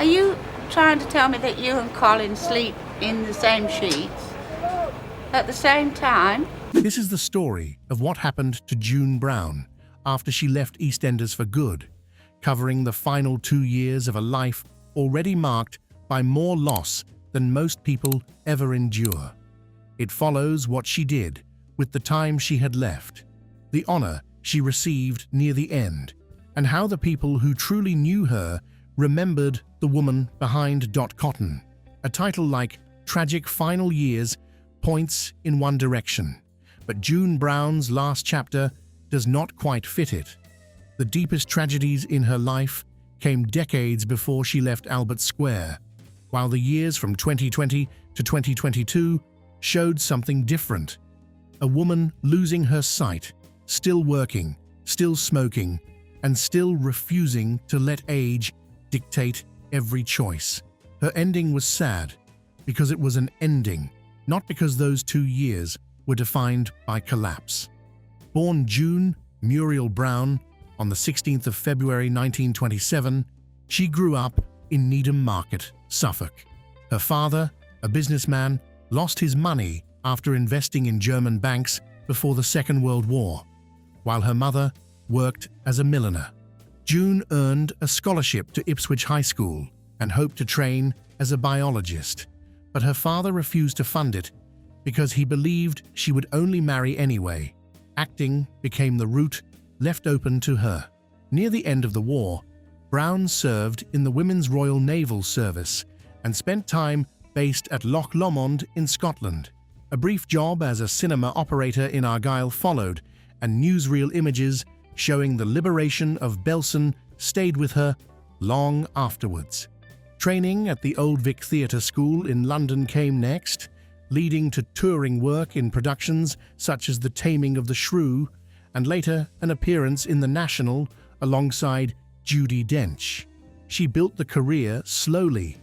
you trying to tell me that you and Colin sleep in the same sheets at the same time? This is the story of what happened to June Brown after she left EastEnders for good, covering the final 2 years of a life already marked by more loss than most people ever endure. It follows what she did with the time she had left, the honor she received near the end, and how the people who truly knew her remembered the woman behind Cotton. A title like Tragic Final Years points in one direction, but June Brown's last chapter does not quite fit it. The deepest tragedies in her life came decades before she left Albert Square, while the years from 2020 to 2022 showed something different. A woman losing her sight, still working, still smoking, and still refusing to let age dictate every choice. Her ending was sad because it was an ending, not because those 2 years were defined by collapse. Born June Muriel Brown on the 16th of February 1927, she grew up in Needham Market, Suffolk. Her father, a businessman, lost his money after investing in German banks before the Second World War, while her mother worked as a milliner. June earned a scholarship to Ipswich High School and hoped to train as a biologist, but her father refused to fund it because he believed she would only marry anyway. Acting became the route left open to her. Near the end of the war, Brown served in the Women's Royal Naval Service and spent time based at Loch Lomond in Scotland. A brief job as a cinema operator in Argyll followed, and newsreel images showing the liberation of Belsen stayed with her long afterwards. Training at the Old Vic Theatre School in London came next, leading to touring work in productions such as The Taming of the Shrew, and later an appearance in The National alongside Judi Dench. She built the career slowly.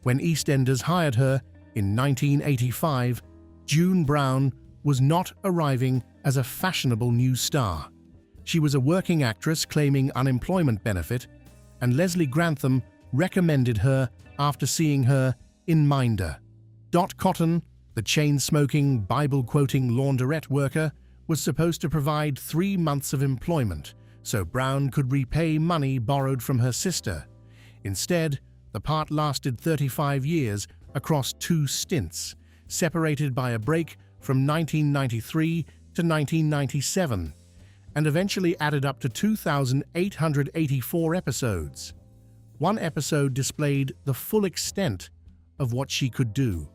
When EastEnders hired her in 1985, June Brown was not arriving as a fashionable new star. She was a working actress claiming unemployment benefit, and Leslie Grantham recommended her after seeing her in Minder. Cotton, the chain-smoking, Bible-quoting launderette worker, was supposed to provide 3 months of employment so Brown could repay money borrowed from her sister. Instead, the part lasted 35 years across 2 stints, separated by a break from 1993 to 1997, and eventually added up to 2,884 episodes. One episode displayed the full extent of what she could do.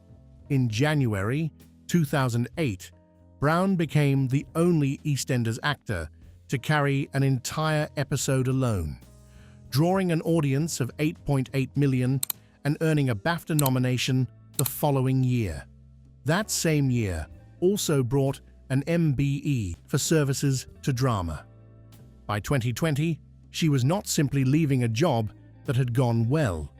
In January 2008, Brown became the only EastEnders actor to carry an entire episode alone, drawing an audience of 8.8 million and earning a BAFTA nomination the following year. That same year also brought an MBE for services to drama. By 2020, she was not simply leaving a job that had gone well.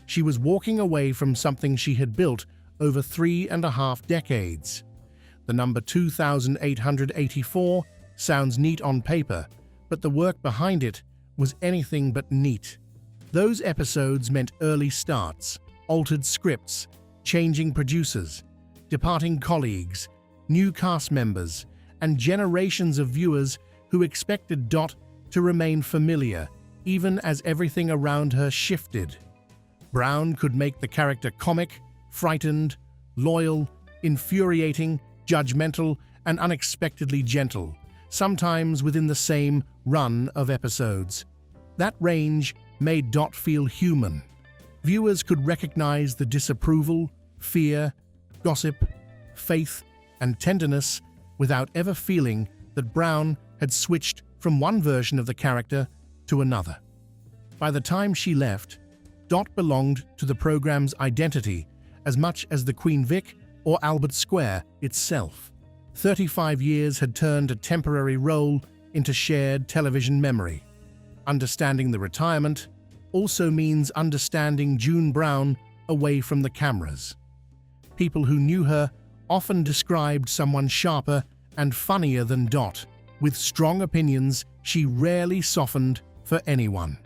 She was walking away from something she had built over 3.5 decades. The number 2,884 sounds neat on paper, but the work behind it was anything but neat. Those episodes meant early starts, altered scripts, changing producers, departing colleagues, new cast members, and generations of viewers who expected Dot to remain familiar, even as everything around her shifted. Brown could make the character comic, frightened, loyal, infuriating, judgmental, and unexpectedly gentle, sometimes within the same run of episodes. That range made Dot feel human. Viewers could recognize the disapproval, fear, gossip, faith, and tenderness without ever feeling that Brown had switched from one version of the character to another. By the time she left, Dot belonged to the program's identity as much as the Queen Vic or Albert Square itself. 35 years had turned a temporary role into shared television memory. Understanding the retirement also means understanding June Brown away from the cameras. People who knew her often described someone sharper and funnier than Dot. With strong opinions, she rarely softened for anyone.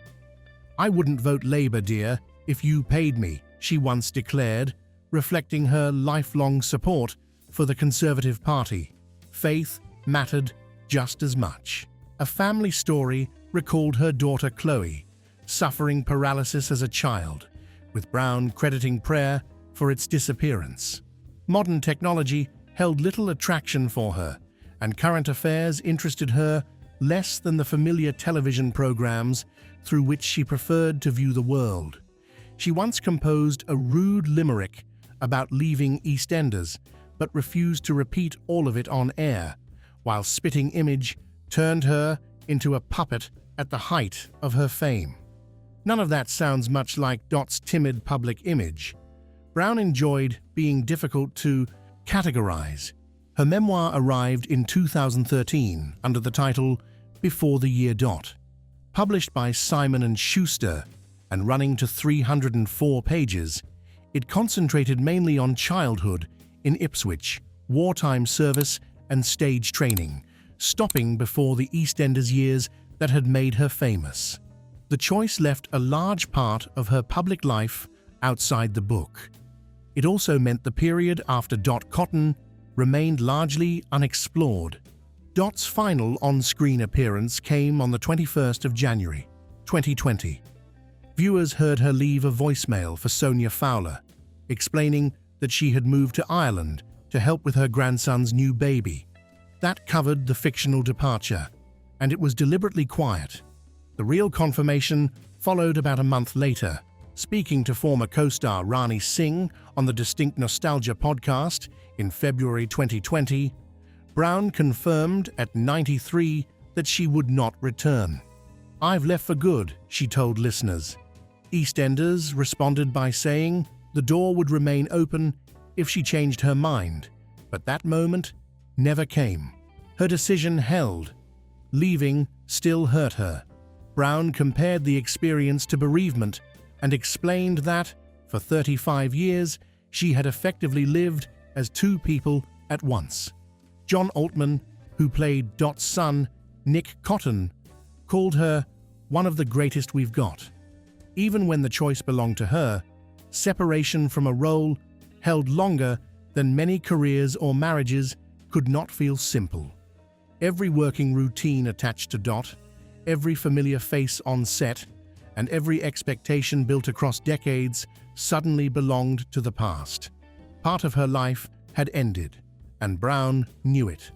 "I wouldn't vote Labour, dear," "If you paid me," she once declared, reflecting her lifelong support for the Conservative Party. Faith mattered just as much. A family story recalled her daughter Chloe, suffering paralysis as a child, with Brown crediting prayer for its disappearance. Modern technology held little attraction for her, and current affairs interested her less than the familiar television programs through which she preferred to view the world. She once composed a rude limerick about leaving EastEnders, but refused to repeat all of it on air, while Spitting Image turned her into a puppet at the height of her fame. None of that sounds much like Dot's timid public image. Brown enjoyed being difficult to categorize. Her memoir arrived in 2013 under the title Before the Year Dot. Published by Simon & Schuster and running to 304 pages, it concentrated mainly on childhood in Ipswich, wartime service and stage training, stopping before the EastEnders years that had made her famous. The choice left a large part of her public life outside the book. It also meant the period after Dot Cotton remained largely unexplored. Dot's final on-screen appearance came on the 21st of January, 2020. Viewers heard her leave a voicemail for Sonia Fowler, explaining that she had moved to Ireland to help with her grandson's new baby. That covered the fictional departure, and it was deliberately quiet. The real confirmation followed about a month later. Speaking to former co-star Rani Singh on the Distinct Nostalgia podcast in February 2020, Brown confirmed at 93 that she would not return. "I've left for good," she told listeners. EastEnders responded by saying the door would remain open if she changed her mind, but that moment never came. Her decision held. Leaving still hurt her. Brown compared the experience to bereavement and explained that, for 35 years, she had effectively lived as two people at once. John Altman, who played Dot's son, Nick Cotton, called her one of the greatest we've got. Even when the choice belonged to her, separation from a role held longer than many careers or marriages could not feel simple. Every working routine attached to Dot, every familiar face on set, and every expectation built across decades suddenly belonged to the past. Part of her life had ended, and Brown knew it.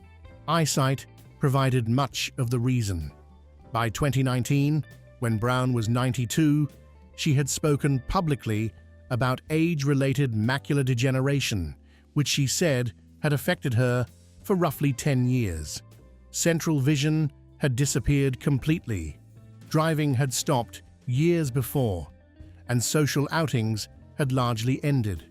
Eyesight provided much of the reason. By 2019, when Brown was 92, she had spoken publicly about age-related macular degeneration, which she said had affected her for roughly 10 years. Central vision had disappeared completely. Driving had stopped years before, and social outings had largely ended.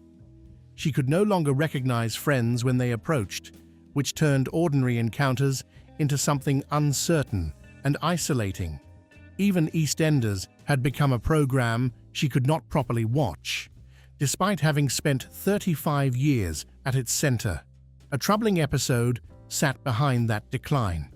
She could no longer recognize friends when they approached, which turned ordinary encounters into something uncertain and isolating. Even EastEnders had become a program she could not properly watch, despite having spent 35 years at its center. A troubling episode sat behind that decline.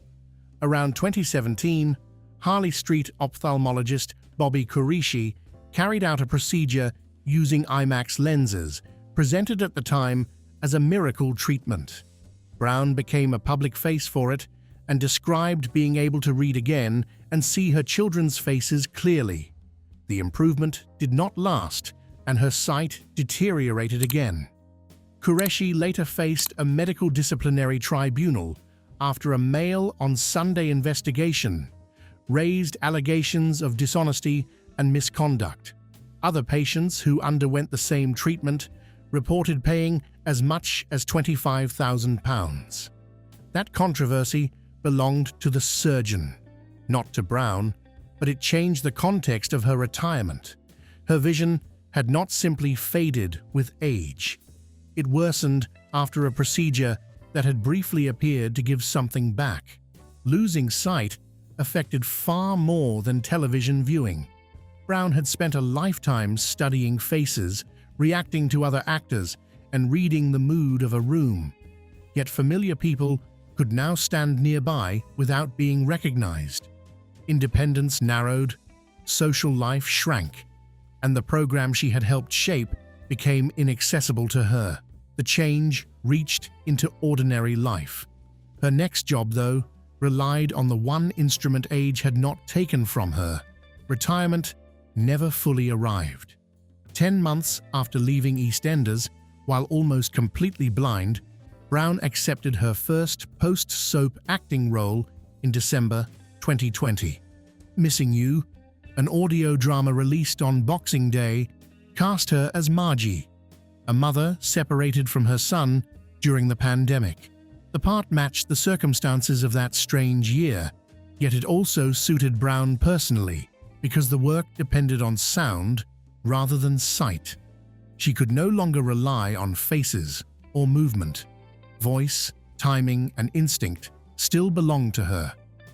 Around 2017, Harley Street ophthalmologist Bobby Qureshi carried out a procedure using IMAX lenses, presented at the time as a miracle treatment. Brown became a public face for it and described being able to read again and see her children's faces clearly. The improvement did not last, and her sight deteriorated again. Qureshi later faced a medical disciplinary tribunal after a Mail on Sunday investigation raised allegations of dishonesty and misconduct. Other patients who underwent the same treatment reported paying as much as £25,000. That controversy belonged to the surgeon, not to Brown, but it changed the context of her retirement. Her vision had not simply faded with age. It worsened after a procedure that had briefly appeared to give something back. Losing sight affected far more than television viewing. Brown had spent a lifetime studying faces, reacting to other actors, and reading the mood of a room. Yet familiar people could now stand nearby without being recognized. Independence narrowed, social life shrank. and the program she had helped shape became inaccessible to her. The change reached into ordinary life. Her next job, though, relied on the one instrument age had not taken from her. Retirement never fully arrived. 10 months after leaving EastEnders, while almost completely blind, Brown accepted her first post-soap acting role in December 2020. Missing You, an audio drama released on Boxing Day, cast her as Margie, a mother separated from her son during the pandemic. The part matched the circumstances of that strange year, yet it also suited Brown personally because the work depended on sound rather than sight. She could no longer rely on faces or movement. Voice, timing, and instinct still belonged to her.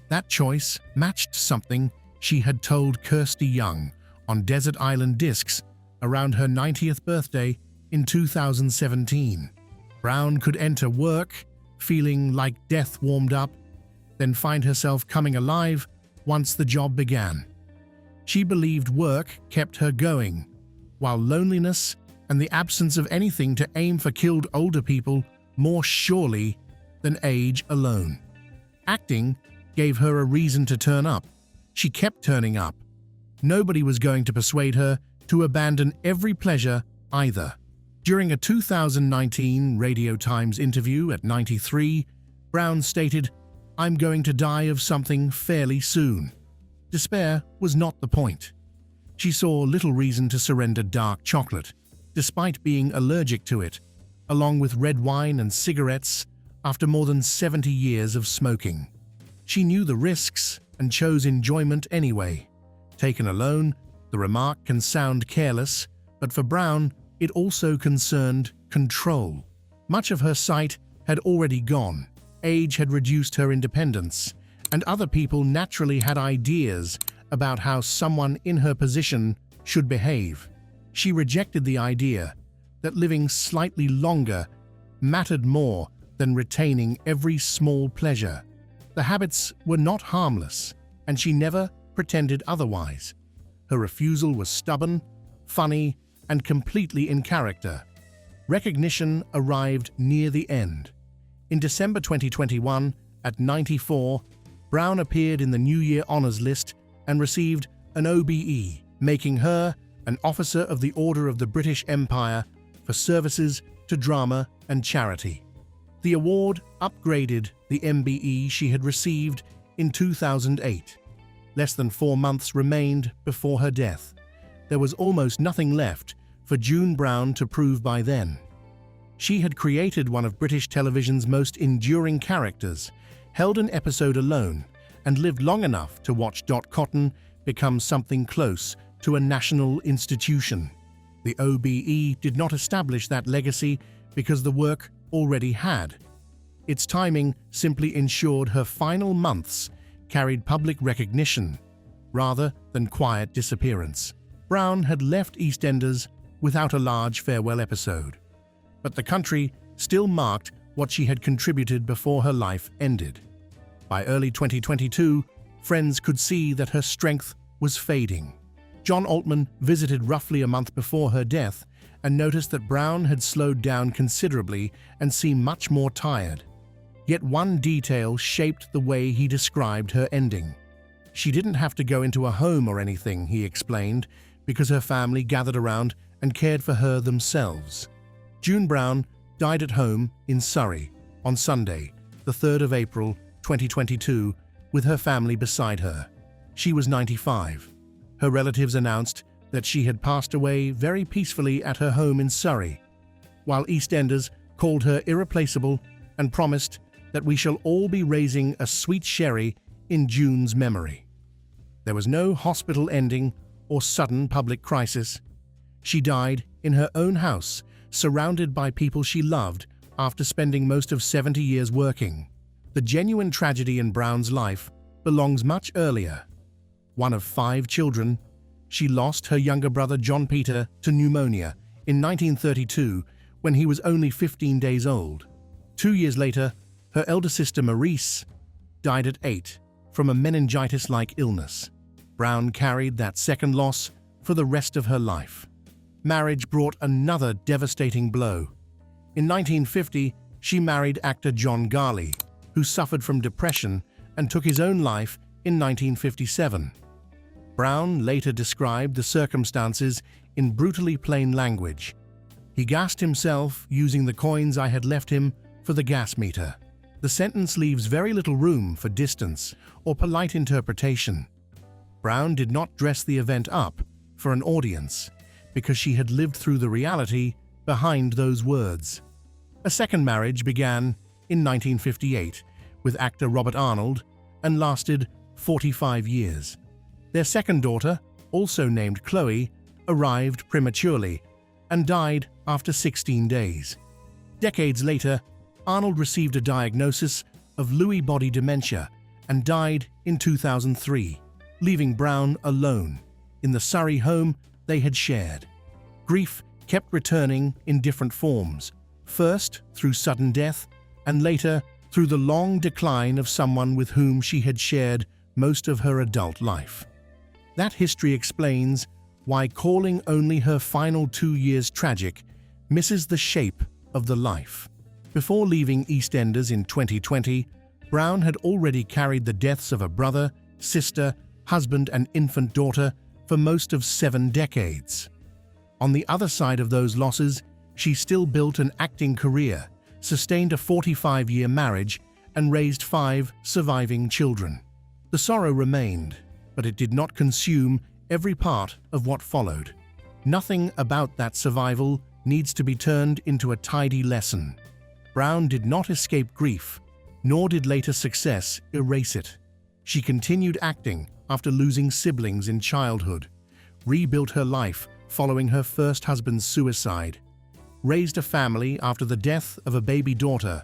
That choice matched something she had told Kirsty Young on Desert Island Discs around her 90th birthday in 2017. Brown could enter work feeling like death warmed up, then find herself coming alive once the job began. She believed work kept her going, while loneliness and the absence of anything to aim for killed older people more surely than age alone. Acting gave her a reason to turn up. She kept turning up. Nobody was going to persuade her to abandon every pleasure either. During a 2019 Radio Times interview at 93, Brown stated, "I'm going to die of something fairly soon." Despair was not the point. She saw little reason to surrender dark chocolate, despite being allergic to it, along with red wine and cigarettes after more than 70 years of smoking. She knew the risks and chose enjoyment anyway. Taken alone, the remark can sound careless, but for Brown, it also concerned control. Much of her sight had already gone. Age had reduced her independence, and other people naturally had ideas about how someone in her position should behave. She rejected the idea that living slightly longer mattered more than retaining every small pleasure. The habits were not harmless, and she never pretended otherwise. Her refusal was stubborn, funny, and completely in character. Recognition arrived near the end. In December 2021, at 94, Brown appeared in the New Year Honours List and received an OBE, making her an Officer of the Order of the British Empire for services to drama and charity. The award upgraded the MBE she had received in 2008. Less than 4 months remained before her death. There was almost nothing left for June Brown to prove by then. She had created one of British television's most enduring characters, held an episode alone, and lived long enough to watch Dot Cotton become something close to a national institution. The OBE did not establish that legacy because the work already had. Its timing simply ensured her final months carried public recognition, rather than quiet disappearance. Brown had left EastEnders without a large farewell episode, but the country still marked what she had contributed before her life ended. By early 2022, friends could see that her strength was fading. John Altman visited roughly a month before her death and noticed that Brown had slowed down considerably and seemed much more tired. Yet one detail shaped the way he described her ending. She didn't have to go into a home or anything, he explained, because her family gathered around and cared for her themselves. June Brown died at home in Surrey on Sunday, the 3rd of April, 2022, with her family beside her. She was 95. Her relatives announced that she had passed away very peacefully at her home in Surrey, while EastEnders called her irreplaceable and promised that we shall all be raising a sweet sherry in June's memory. There was no hospital ending or sudden public crisis. She died in her own house, surrounded by people she loved after spending most of 70 years working. The genuine tragedy in Brown's life belongs much earlier. One of 5 children, she lost her younger brother John Peter to pneumonia in 1932 when he was only 15 days old. 2 years later, her elder sister Maurice died at 8 from a meningitis-like illness. Brown carried that second loss for the rest of her life. Marriage brought another devastating blow. In 1950, she married actor John Garley, who suffered from depression and took his own life in 1957. Brown later described the circumstances in brutally plain language. "He gassed himself using the coins I had left him for the gas meter." The sentence leaves very little room for distance or polite interpretation. Brown did not dress the event up for an audience because she had lived through the reality behind those words. A second marriage began in 1958 with actor Robert Arnold and lasted 45 years. Their second daughter, also named Chloe, arrived prematurely and died after 16 days. Decades later, Arnold received a diagnosis of Lewy body dementia and died in 2003, leaving Brown alone in the Surrey home they had shared. Grief kept returning in different forms, first through sudden death and later through the long decline of someone with whom she had shared most of her adult life. That history explains why calling only her final 2 years tragic misses the shape of the life. Before leaving EastEnders in 2020, Brown had already carried the deaths of a brother, sister, husband and infant daughter for most of 7 decades. On the other side of those losses, she still built an acting career, sustained a 45-year marriage, and raised 5 surviving children. The sorrow remained, but it did not consume every part of what followed. Nothing about that survival needs to be turned into a tidy lesson. Brown did not escape grief, nor did later success erase it. She continued acting after losing siblings in childhood, rebuilt her life following her first husband's suicide, raised a family after the death of a baby daughter,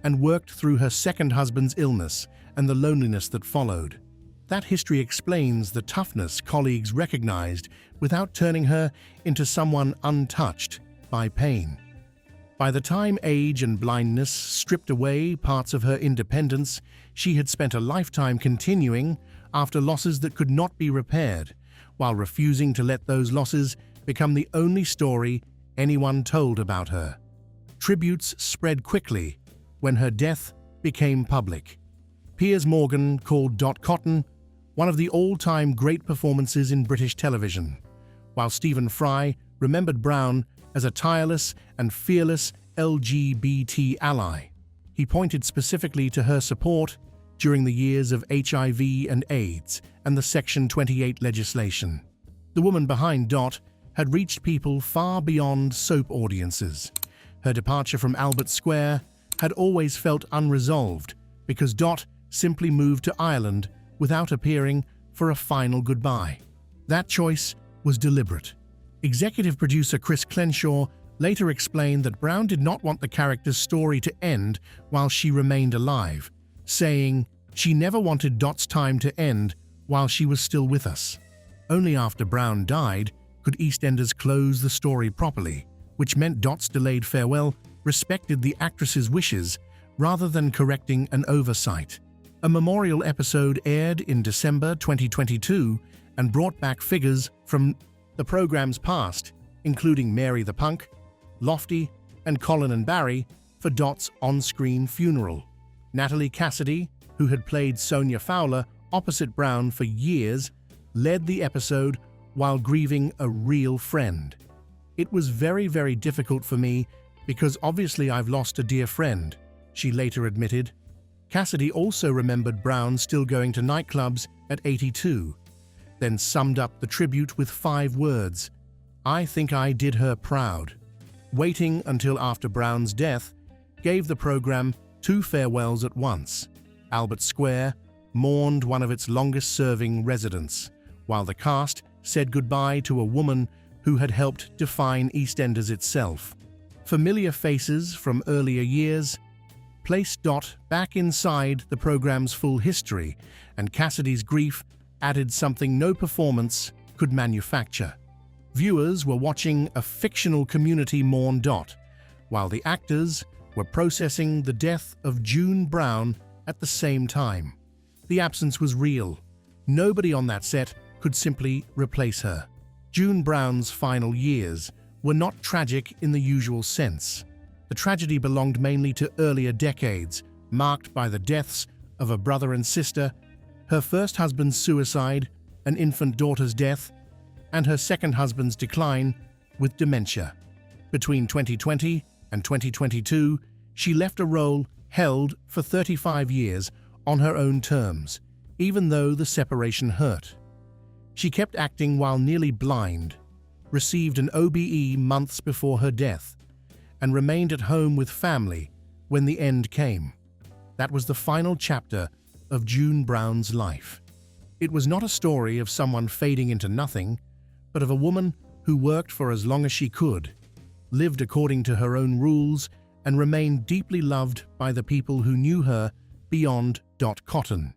and worked through her second husband's illness and the loneliness that followed. That history explains the toughness colleagues recognized without turning her into someone untouched by pain. By the time age and blindness stripped away parts of her independence, she had spent a lifetime continuing after losses that could not be repaired, while refusing to let those losses become the only story anyone told about her. Tributes spread quickly when her death became public. Piers Morgan called Dot Cotton one of the all-time great performances in British television, while Stephen Fry remembered Brown as a tireless and fearless LGBT ally. He pointed specifically to her support during the years of HIV and AIDS and the Section 28 legislation. The woman behind Dot had reached people far beyond soap audiences. Her departure from Albert Square had always felt unresolved because Dot simply moved to Ireland without appearing for a final goodbye. That choice was deliberate. Executive producer Chris Crenshaw later explained that Brown did not want the character's story to end while she remained alive, saying, "She never wanted Dot's time to end while she was still with us." Only after Brown died could EastEnders close the story properly, which meant Dot's delayed farewell respected the actress's wishes rather than correcting an oversight. A memorial episode aired in December 2022 and brought back figures from the program's past, including Mary the Punk, Lofty, and Colin and Barry, for Dot's on-screen funeral. Natalie Cassidy, who had played Sonia Fowler opposite Brown for years, led the episode while grieving a real friend. "It was very, very difficult for me because obviously I've lost a dear friend," she later admitted. Cassidy also remembered Brown still going to nightclubs at 82, then summed up the tribute with 5 words: "I think I did her proud." Waiting until after Brown's death gave the program 2 farewells at once. Albert Square mourned one of its longest-serving residents, while the cast said goodbye to a woman who had helped define EastEnders itself. Familiar faces from earlier years placed Dot back inside the program's full history, and Cassidy's grief added something no performance could manufacture. Viewers were watching a fictional community mourn Dot, while the actors were processing the death of June Brown at the same time. The absence was real. Nobody on that set could simply replace her. June Brown's final years were not tragic in the usual sense. The tragedy belonged mainly to earlier decades, marked by the deaths of a brother and sister, her first husband's suicide, an infant daughter's death, and her second husband's decline with dementia. Between 2020 and 2022, she left a role held for 35 years on her own terms, even though the separation hurt. She kept acting while nearly blind, received an OBE months before her death, and remained at home with family when the end came. That was the final chapter of June Brown's life. It was not a story of someone fading into nothing, but of a woman who worked for as long as she could, lived according to her own rules, and remained deeply loved by the people who knew her beyond Cotton.